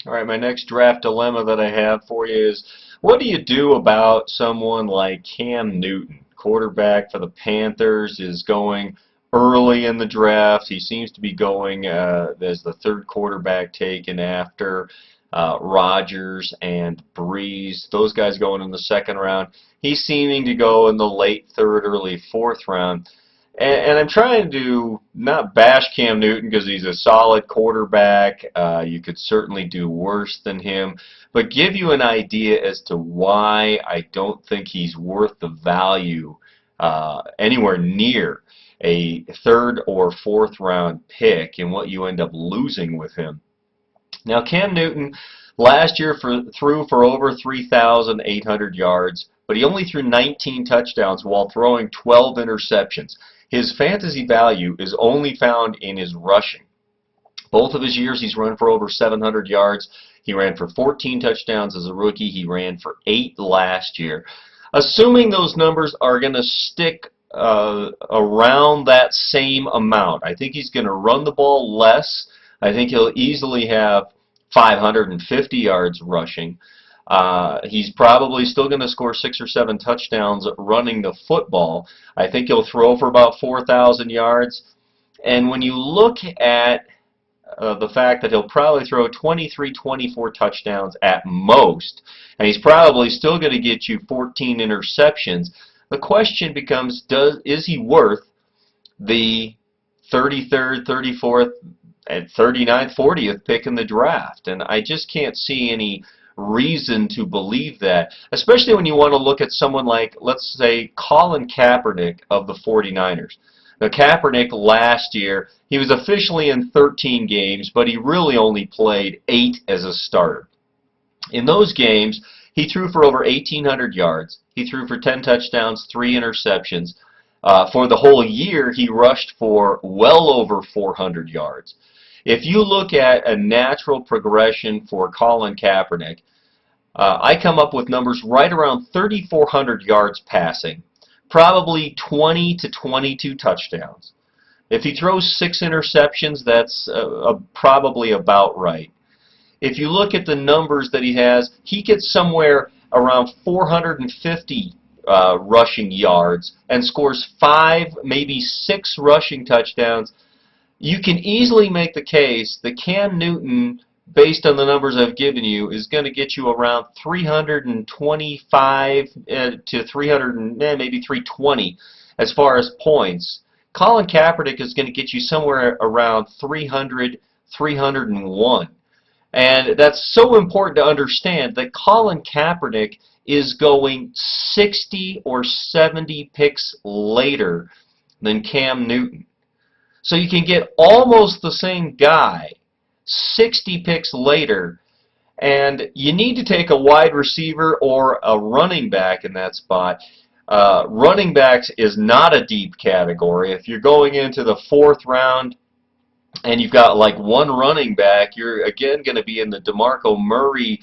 All right, my next draft dilemma that I have for you is, what do you do about someone like Cam Newton? Quarterback for the Panthers is going early in the draft. He seems to be going as the third quarterback taken after Rodgers and Breeze. Those guys going in the second round. He's seeming to go in the late third, early fourth round. And I'm trying to not bash Cam Newton because he's a solid quarterback. You could certainly do worse than him, but give you an idea as to why I don't think he's worth the value anywhere near a third or fourth round pick and what you end up losing with him. Now, Cam Newton last year threw for over 3,800 yards, but he only threw 19 touchdowns while throwing 12 interceptions. His fantasy value is only found in his rushing. Both of his years he's run for over 700 yards. He ran for 14 touchdowns as a rookie. He ran for 8 last year. Assuming those numbers are going to stick around that same amount, I think he's going to run the ball less. I think he'll easily have 550 yards rushing. He's probably still going to score 6 or 7 touchdowns running the football. I think he'll throw for about 4,000 yards. And when you look at the fact that he'll probably throw 23, 24 touchdowns at most, and he's probably still going to get you 14 interceptions, the question becomes, is he worth the 33rd, 34th, and 39th, 40th pick in the draft? And I just can't see any reason to believe that, especially when you want to look at someone like, let's say, Colin Kaepernick of the 49ers. Now, Kaepernick last year, he was officially in 13 games, but he really only played 8 as a starter. In those games, he threw for over 1,800 yards. He threw for 10 touchdowns, 3 interceptions. For the whole year, he rushed for well over 400 yards. If you look at a natural progression for Colin Kaepernick, I come up with numbers right around 3,400 yards passing, probably 20 to 22 touchdowns. If he throws 6 interceptions, that's probably about right. If you look at the numbers that he has, he gets somewhere around 450 rushing yards and scores 5, maybe 6 rushing touchdowns. You can easily make the case that Cam Newton, based on the numbers I've given you, is going to get you around 325 to 300, maybe 320 as far as points. Colin Kaepernick is going to get you somewhere around 300, 301. And that's so important to understand that Colin Kaepernick is going 60 or 70 picks later than Cam Newton. So you can get almost the same guy 60 picks later, and you need to take a wide receiver or a running back in that spot. Running backs is not a deep category. If you're going into the 4th round and you've got like one running back, you're again going to be in the DeMarco Murray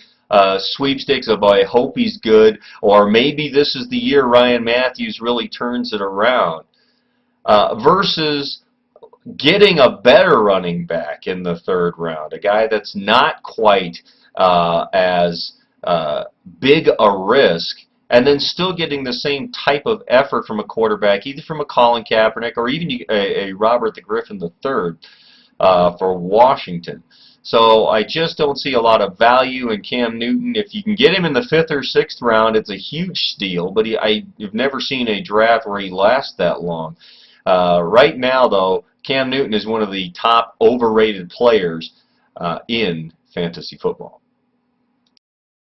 sweepstakes of, I hope he's good, or maybe this is the year Ryan Matthews really turns it around, versus getting a better running back in the 3rd round, a guy that's not quite as big a risk, and then still getting the same type of effort from a quarterback, either from a Colin Kaepernick or even a Robert the Griffin III for Washington. So I just don't see a lot of value in Cam Newton. If you can get him in the 5th or 6th round, it's a huge steal, but I've never seen a draft where he lasts that long. Right now, though, Cam Newton is one of the top overrated players in fantasy football.